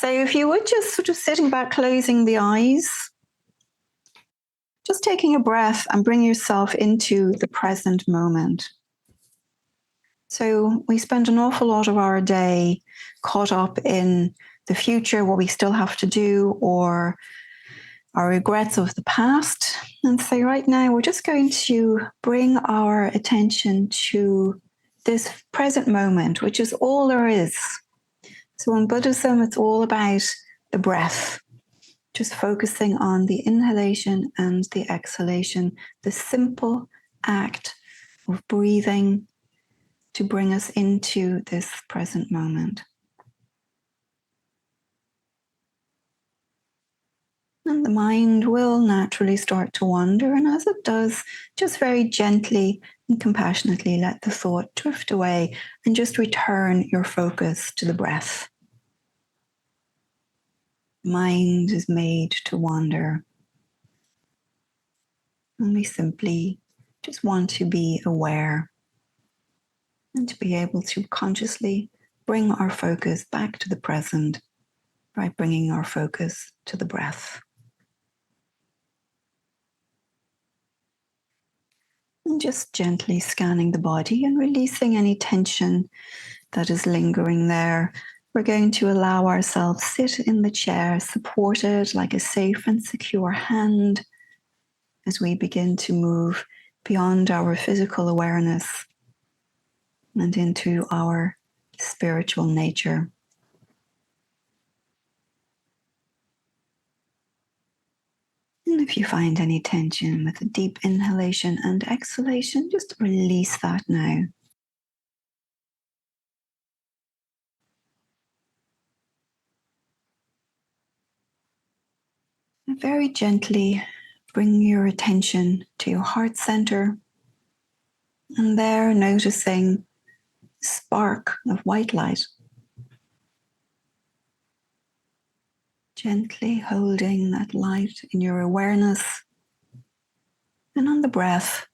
So if you would just sort of sitting back, closing the eyes, just taking a breath and bring yourself into the present moment. So we spend an awful lot of our day caught up in the future, what we still have to do, or our regrets of the past. And so right now we're just going to bring our attention to this present moment, which is all there is. So in Buddhism, it's all about the breath, just focusing on the inhalation and the exhalation, the simple act of breathing to bring us into this present moment. And the mind will naturally start to wander, and as it does, just very gently and compassionately let the thought drift away and just return your focus to the breath. Mind is made to wander, and we simply just want to be aware and to be able to consciously bring our focus back to the present by bringing our focus to the breath. And just gently scanning the body and releasing any tension that is lingering there. We're going to allow ourselves sit in the chair, supported like a safe and secure hand, as we begin to move beyond our physical awareness and into our spiritual nature. And if you find any tension with a deep inhalation and exhalation, just release that now. And very gently bring your attention to your heart center, and there noticing a spark of white light. Gently holding that light in your awareness, and on the breath,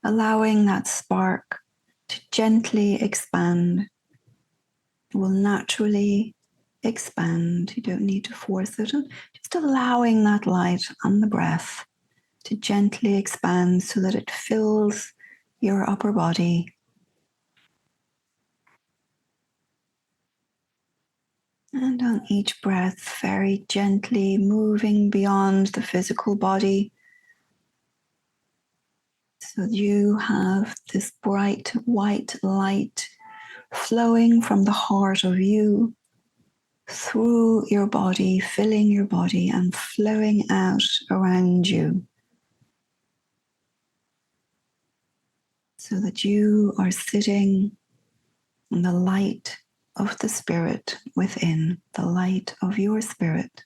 allowing that spark to gently expand. It will naturally expand. You don't need to force it. And just allowing that light on the breath to gently expand so that it fills your upper body. And on each breath, very gently moving beyond the physical body. So you have this bright white light flowing from the heart of you through your body, filling your body and flowing out around you. So that you are sitting in the light of the spirit within, the light of your spirit,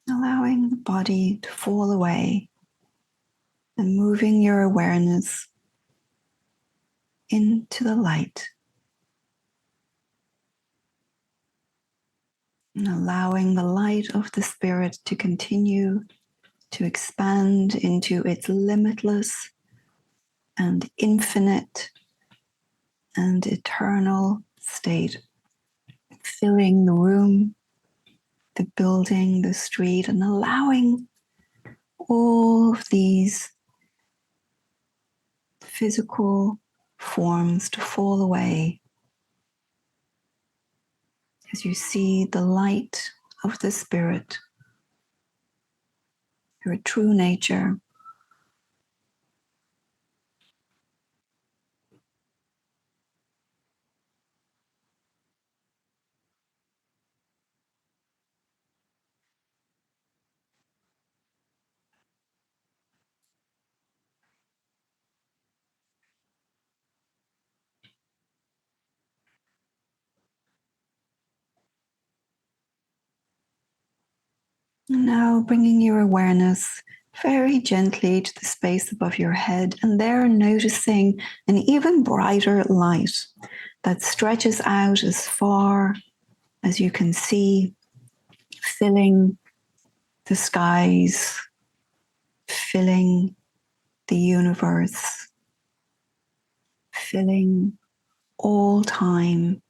allowing the body to fall away and moving your awareness into the light, and allowing the light of the spirit to continue to expand into its limitless and infinite and eternal state, filling the room, the building, the street, and allowing all of these physical forms to fall away as you see the light of the spirit, your true nature. And now bringing your awareness very gently to the space above your head, and there noticing an even brighter light that stretches out as far as you can see, filling the skies, filling the universe, filling all time,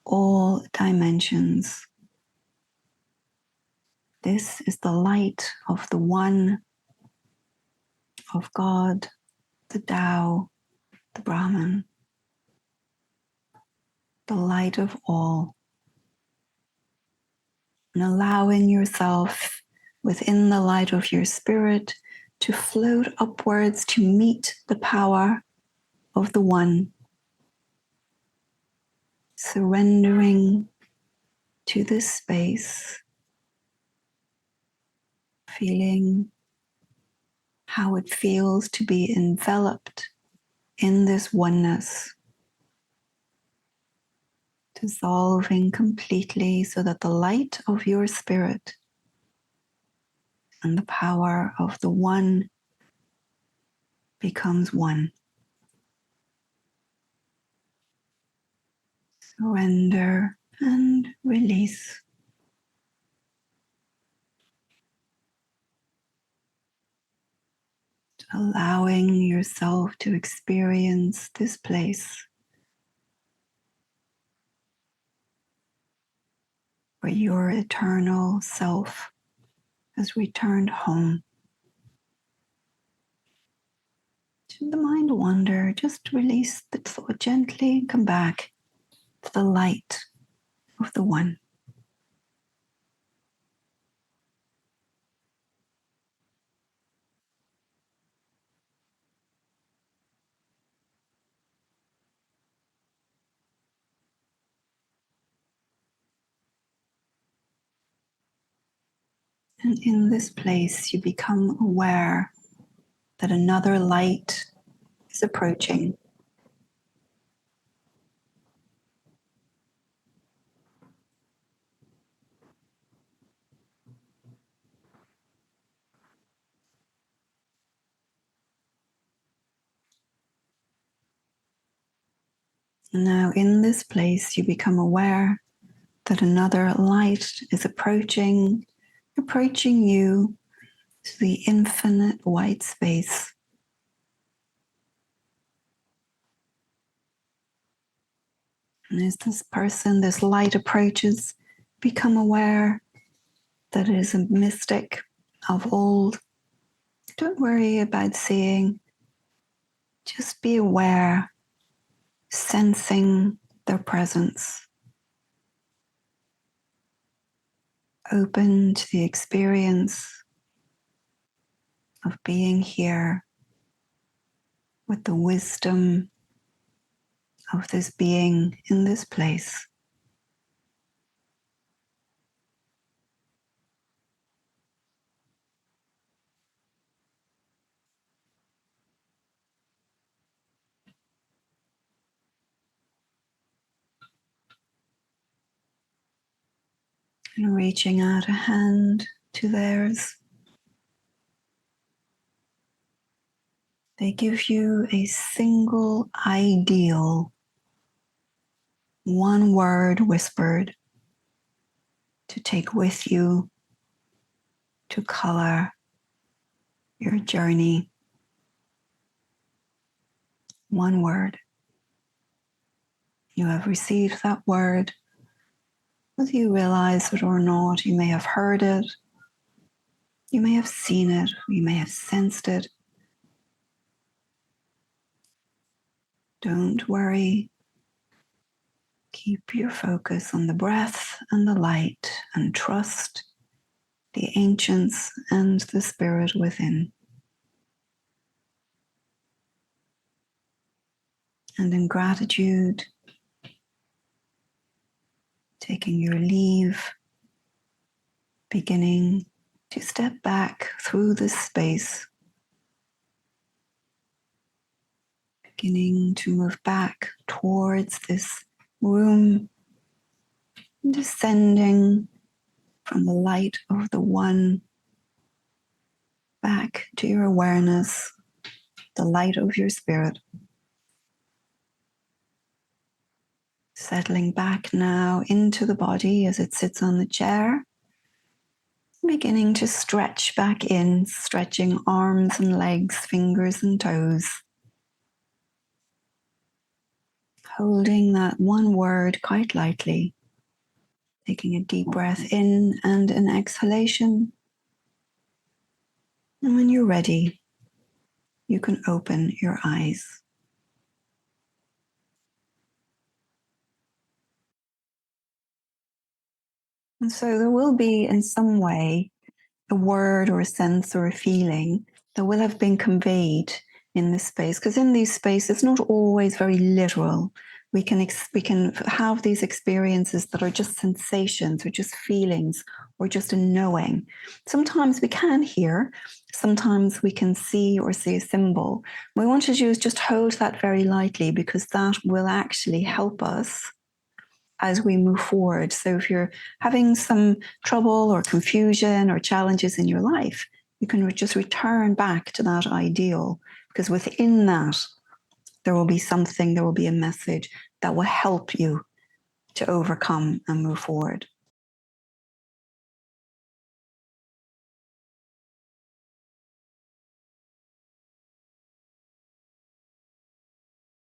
all dimensions. This is the light of the One, of God, the Tao, the Brahman, the light of all. And allowing yourself within the light of your spirit to float upwards to meet the power of the One, surrendering to this space, feeling how it feels to be enveloped in this oneness, dissolving completely so that the light of your spirit and the power of the One becomes one. Surrender and release. Allowing yourself to experience this place where your eternal self has returned home. Should the mind wander, just release the thought gently and come back to the light of the One. And in this place, you become aware that another light is approaching. Now, in this place, you become aware that another light is approaching you to the infinite white space. And as this light approaches, become aware that it is a mystic of old. Don't worry about seeing, just be aware, sensing their presence. Open to the experience of being here with the wisdom of this being in this place. And reaching out a hand to theirs. They give you a single ideal, one word whispered, to take with you to color your journey. One word. You have received that word. Whether you realize it or not, you may have heard it, you may have seen it, you may have sensed it. Don't worry. Keep your focus on the breath and the light and trust the ancients and the spirit within. And in gratitude, taking your leave, beginning to step back through this space, beginning to move back towards this room, descending from the light of the One back to your awareness, the light of your spirit. Settling back now into the body as it sits on the chair, beginning to stretch back in, stretching arms and legs, fingers and toes. holding that one word quite lightly, taking a deep breath in and an exhalation. And when you're ready, you can open your eyes. And so there will be, in some way, a word or a sense or a feeling that will have been conveyed in this space. Because in these spaces, it's not always very literal. We can have these experiences that are just sensations or just feelings or just a knowing. Sometimes we can hear, sometimes we can see or see a symbol. We want to just hold that very lightly, because that will actually help us as we move forward. So if you're having some trouble or confusion or challenges in your life, you can just return back to that ideal, because within that, there will be something, there will be a message that will help you to overcome and move forward.